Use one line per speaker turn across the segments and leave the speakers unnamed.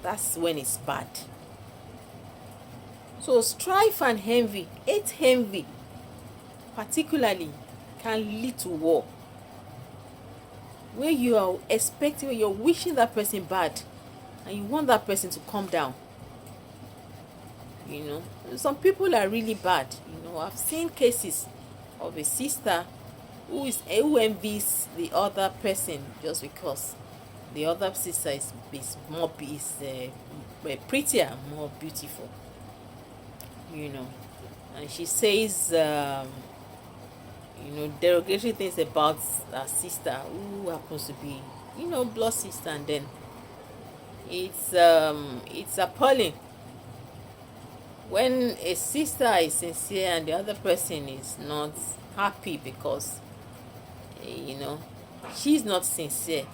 that's when it's bad. So strife and envy, hate envy particularly, can lead to war. Where you are expecting, you're wishing that person bad, and you want that person to calm down. Some people are really bad. I've seen cases of a sister who envies the other person just because the other sister is prettier, more beautiful. And she says derogatory things about her sister who happens to be blood sister, and then it's appalling when a sister is sincere and the other person is not happy because she's not sincere,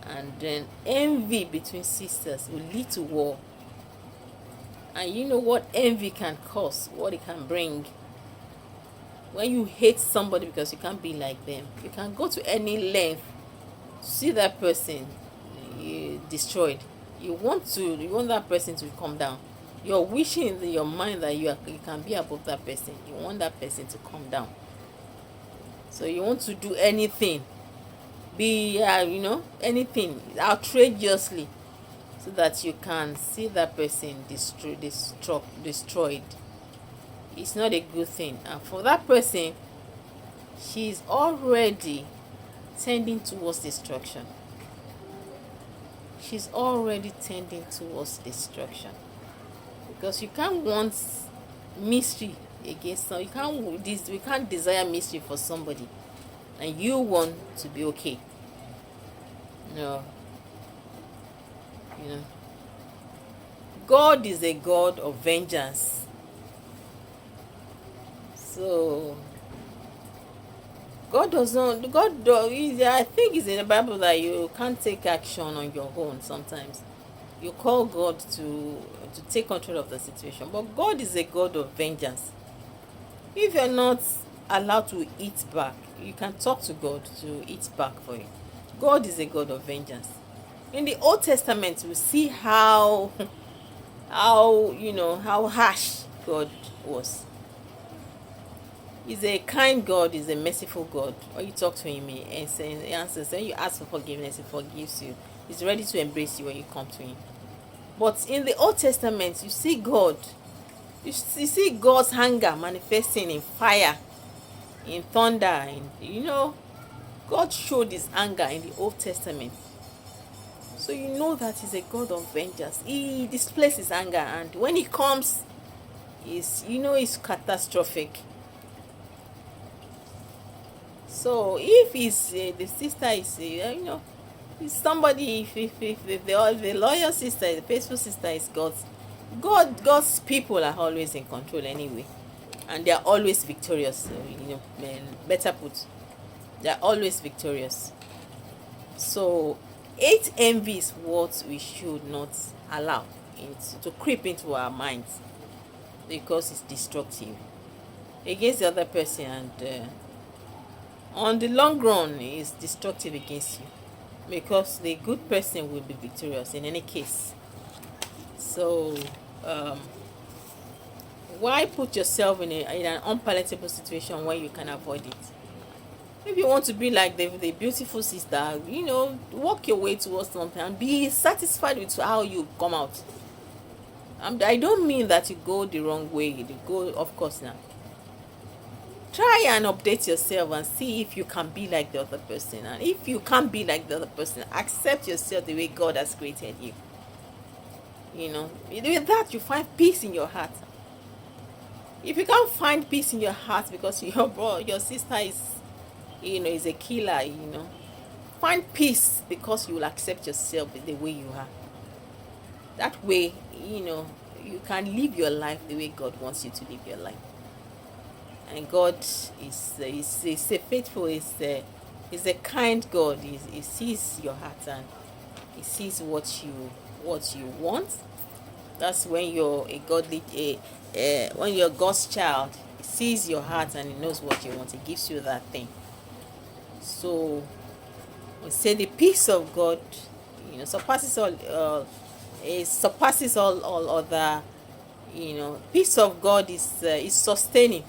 and then envy between sisters will lead to war. And you know what envy can cause, what it can bring. When you hate somebody because you can't be like them, you can go to any length to see that person destroyed. You want that person to come down. You're wishing in your mind that you can be above that person. You want that person to come down. So you want to do anything, anything outrageously, so that you can see that person destroyed. It's not a good thing. And for that person, she's already tending towards destruction. She's already tending towards destruction. Because you can't want mystery against someone. We can't desire mystery for somebody and you want to be okay. No. God is a God of vengeance. So I think it's in the Bible that you can't take action on your own sometimes. You call God to take control of the situation. But God is a God of vengeance. If you're not allowed to eat back, you can talk to God to eat back for you. God is a God of vengeance. In the Old Testament, we see how harsh God was. He's a kind God, he's a merciful God. When you talk to him, he answers. When you ask for forgiveness, he forgives you. He's ready to embrace you when you come to him. But in the Old Testament, you see God. You see God's anger manifesting in fire, in thunder. God showed his anger in the Old Testament. So you know that he's a God of vengeance. He displays his anger, and when he comes, it's catastrophic. So if the sister is is somebody, if the loyal sister, the faithful sister is God's people are always in control anyway, and they are always victorious. Better put, they are always victorious. So hate envy is what we should not allow to creep into our minds, because it's destructive against the other person, and on the long run is destructive against you, because the good person will be victorious in any case. So why put yourself in an unpalatable situation when you can avoid it? If you want to be like the beautiful sister, walk your way towards something and be satisfied with how you come out. I don't mean that you go the wrong way. You go, of course, now. Try and update yourself and see if you can be like the other person. And if you can't be like the other person, accept yourself the way God has created you. With that, you find peace in your heart. If you can't find peace in your heart because your sister is a killer, find peace because you will accept yourself the way you are. That way, you can live your life the way God wants you to live your life. And God is a faithful, is a kind God. He sees your heart, and he sees what you want. That's when you're a godly, when you're God's child. He sees your heart and he knows what you want. He gives you that thing. So we say the peace of God surpasses all other. Peace of God is sustaining.